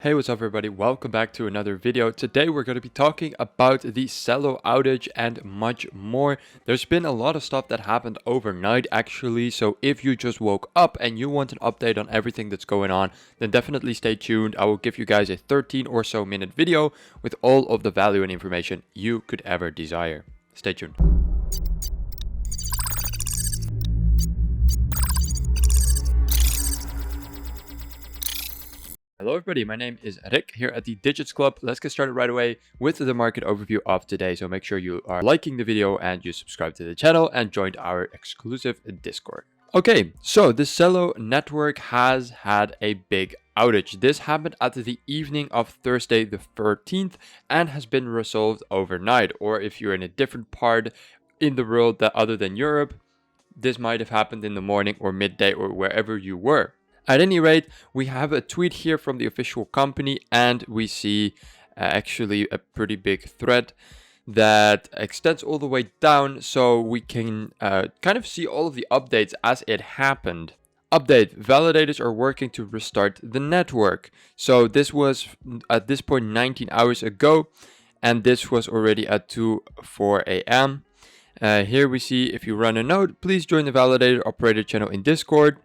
Hey, what's up everybody? Welcome back to another video. Today we're going to be talking about the Celo outage and much more. There's been a lot of stuff that happened overnight actually, so if you just woke up and you want an update on everything that's going on, then definitely stay tuned. I will give you guys a 13 or so minute video with all of the value and information you could ever desire. Stay tuned. Hello everybody, my name is Rick here at the Digits Club. Let's get started right away with the market overview of today. So make sure you are liking the video and you subscribe to the channel and join our exclusive Discord. Okay, so the Celo network has had a big outage. This happened at the evening of Thursday the 13th and has been resolved overnight. Or if you're in a different part in the world that other than Europe, this might have happened in the morning or midday or wherever you were. At any rate, we have a tweet here from the official company and we see actually a pretty big thread that extends all the way down so we can kind of see all of the updates as it happened. Update, validators are working to restart the network. So this was at this point 19 hours ago and this was already at 2:04 a.m. Here we see if you run a node, please join the validator operator channel in Discord.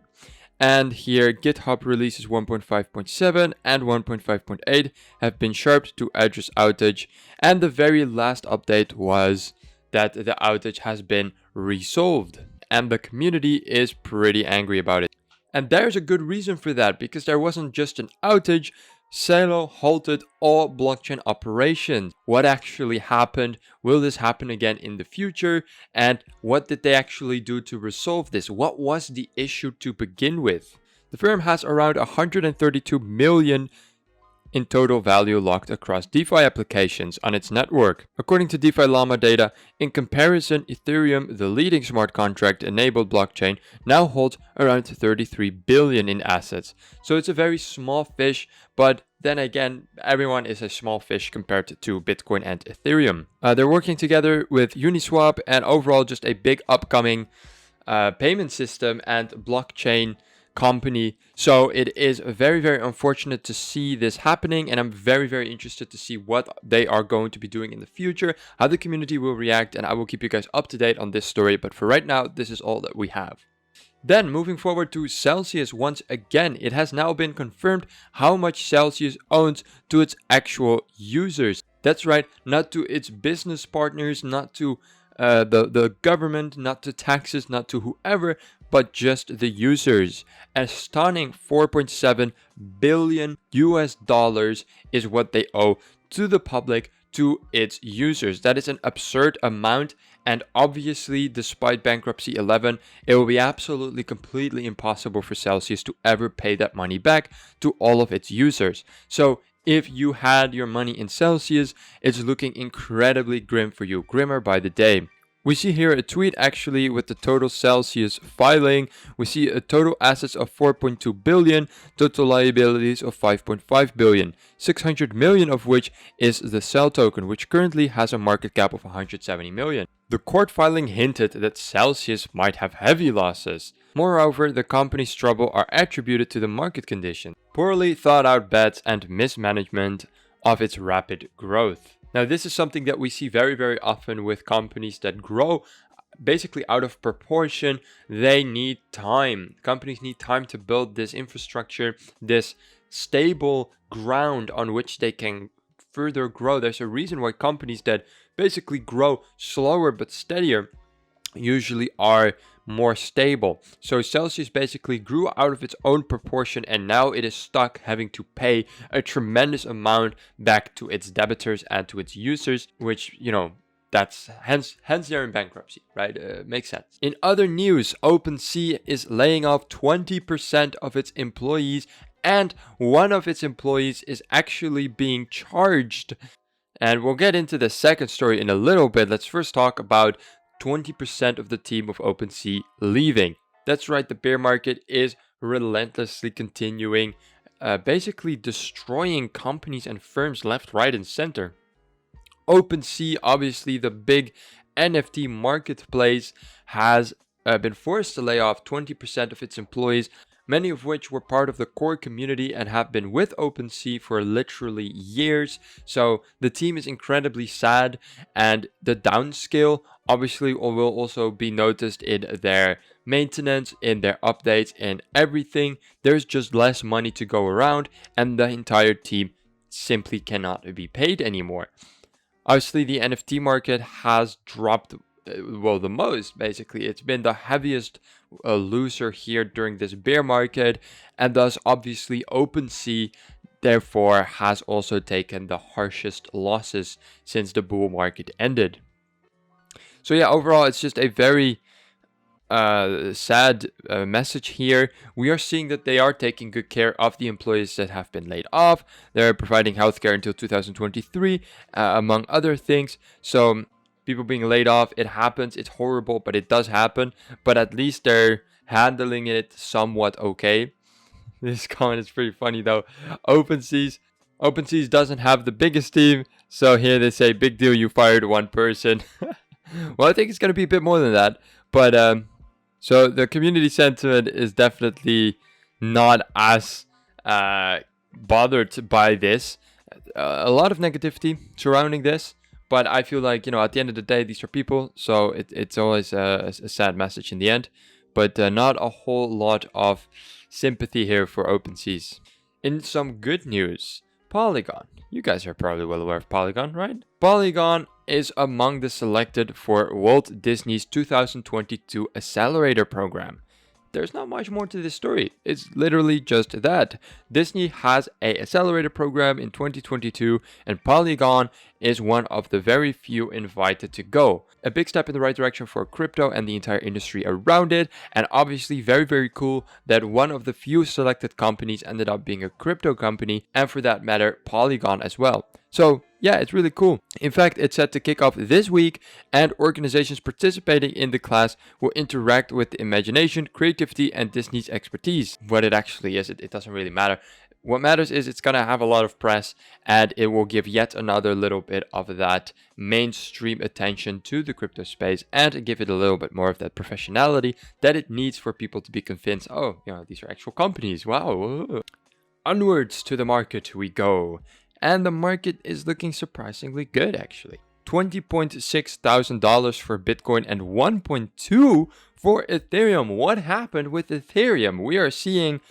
And here GitHub releases 1.5.7 and 1.5.8 have been sharped to address outage. And the very last update was that the outage has been resolved. And the community is pretty angry about it. And there's a good reason for that, because there wasn't just an outage. Celo halted all blockchain operations. What actually happened? Will this happen again in the future? And what did they actually do to resolve this? What was the issue to begin with? The firm has around 132 million in total value locked across DeFi applications on its network. According to DeFi Llama data, in comparison, Ethereum, the leading smart contract enabled blockchain, now holds around 33 billion in assets. So it's a very small fish, but then again, everyone is a small fish compared to Bitcoin and Ethereum. They're working together with Uniswap and overall just a big upcoming payment system and blockchain company. So it is very, very unfortunate to see this happening, and I'm very, very interested to see what they are going to be doing in the future, how the community will react, and I will keep you guys up to date on this story. But for right now, this is all that we have. Then moving forward to Celsius, once again, it has now been confirmed how much Celsius owns to its actual users. That's right, not to its business partners, not to the government, not to taxes, not to whoever, but just the users. A stunning 4.7 billion US dollars is what they owe to the public, to its users. That is an absurd amount, and obviously despite bankruptcy 11, it will be absolutely completely impossible for Celsius to ever pay that money back to all of its users. So if you had your money in Celsius, it's looking incredibly grim for you, grimmer by the day. We see here a tweet actually with the total Celsius filing. We see a total assets of 4.2 billion, total liabilities of 5.5 billion, 600 million of which is the Cell token, which currently has a market cap of 170 million. The court filing hinted that Celsius might have heavy losses. Moreover, the company's trouble are attributed to the market conditions, poorly thought out bets and mismanagement of its rapid growth. Now, this is something that we see very, very often with companies that grow basically out of proportion. They need time. Companies need time to build this infrastructure, this stable ground on which they can further grow. There's a reason why companies that basically grow slower but steadier usually are more stable. So Celsius basically grew out of its own proportion, and now it is stuck having to pay a tremendous amount back to its debitors and to its users, which, you know, that's hence they're in bankruptcy, right? Makes sense. In other news, Opensea is laying off 20% of its employees, and one of its employees is actually being charged. And we'll get into the second story in a little bit. Let's first talk about 20% of the team of Opensea leaving. That's right, the bear market is relentlessly continuing, basically destroying companies and firms left, right, and center. Opensea, obviously the big NFT marketplace, has been forced to lay off 20% of its employees many of which were part of the core community and have been with Opensea for literally years. So the team is incredibly sad, and the downscale obviously will also be noticed in their maintenance, in their updates, and everything. There's just less money to go around, and the entire team simply cannot be paid anymore. Obviously, the NFT market has dropped, well, the most, basically. It's been the heaviest loser here during this bear market, and thus, obviously, Opensea, therefore, has also taken the harshest losses since the bull market ended. So yeah, overall, it's just a very sad message here. We are seeing that they are taking good care of the employees that have been laid off. They're providing healthcare until 2023, among other things. So people being laid off, it happens. It's horrible, but it does happen. But at least they're handling it somewhat okay. This comment is pretty funny though. Opensea doesn't have the biggest team, so here they say, big deal, you fired one person. Well, I think it's going to be a bit more than that. But so the community sentiment is definitely not as bothered by this. A lot of negativity surrounding this. But I feel like, at the end of the day, these are people. So it's always a sad message in the end. But not a whole lot of sympathy here for Openseas. In some good news, Polygon. You guys are probably well aware of Polygon, right? Polygon is among the selected for Walt Disney's 2022 Accelerator program. There's not much more to this story. It's literally just that. Disney has a accelerator program in 2022, and Polygon is one of the very few invited to go. A big step in the right direction for crypto and the entire industry around it, and obviously very, very cool that one of the few selected companies ended up being a crypto company, and for that matter, Polygon as well. So yeah, it's really cool. In fact, it's set to kick off this week, and organizations participating in the class will interact with the imagination, creativity, and Disney's expertise. What it actually is, it doesn't really matter. What matters is it's going to have a lot of press, and it will give yet another little bit of that mainstream attention to the crypto space, and give it a little bit more of that professionality that it needs for people to be convinced, oh, these are actual companies. Wow. Onwards to the market we go. And the market is looking surprisingly good, actually. $20.6 thousand for Bitcoin and 1.2 for Ethereum. What happened with Ethereum? We are seeing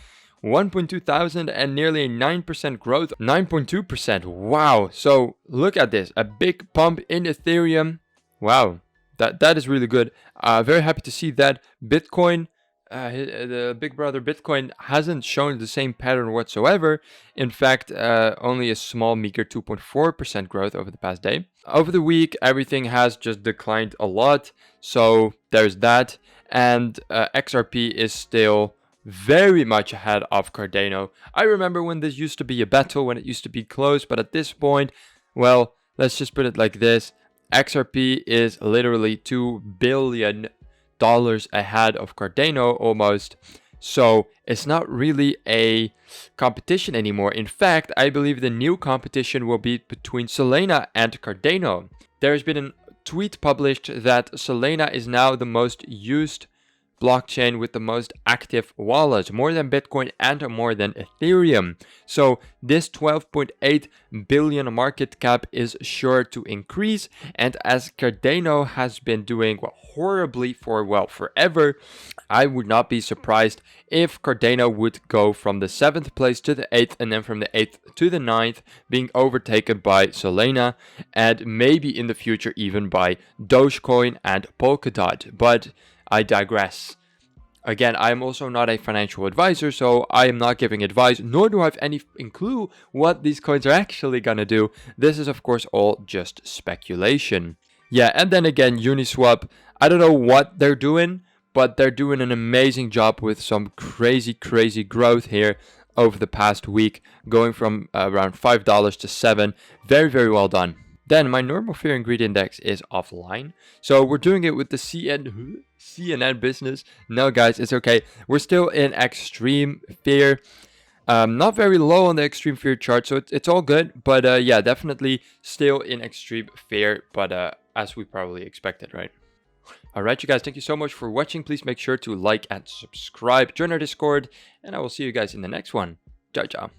1.2 thousand and nearly a 9% growth. 9.2%. Wow. So look at this. A big pump in Ethereum. Wow. That is really good. Very happy to see that. Bitcoin, the big brother Bitcoin, hasn't shown the same pattern whatsoever. In fact, only a small meager 2.4% growth over the past day. Over the week, everything has just declined a lot. So there's that. And XRP is still very much ahead of Cardano. I remember when this used to be a battle, when it used to be close. But at this point, well, let's just put it like this. XRP is literally $2 billion ahead of Cardano almost. So it's not really a competition anymore. In fact, I believe the new competition will be between Solana and Cardano. There's been a tweet published that Solana is now the most used blockchain with the most active wallets, more than Bitcoin and more than Ethereum. So this 12.8 billion market cap is sure to increase, and as Cardano has been doing horribly for forever, I would not be surprised if Cardano would go from the 7th place to the 8th, and then from the 8th to the 9th, being overtaken by Solana, and maybe in the future even by Dogecoin and Polkadot. But I digress. Again, I am also not a financial advisor, so I am not giving advice, nor do I have any clue what these coins are actually gonna do. This is, of course, all just speculation. Yeah, and then again, Uniswap, I don't know what they're doing, but they're doing an amazing job with some crazy growth here over the past week, going from around $5 to $7. Very, very well done. Then my normal fear and greed index is offline. So we're doing it with the CNN business. No, guys, it's okay. We're still in extreme fear. Not very low on the extreme fear chart, so it's all good. But yeah, definitely still in extreme fear. But as we probably expected, right? Alright, you guys, thank you so much for watching. Please make sure to like and subscribe, join our Discord, and I will see you guys in the next one. Ciao, ciao.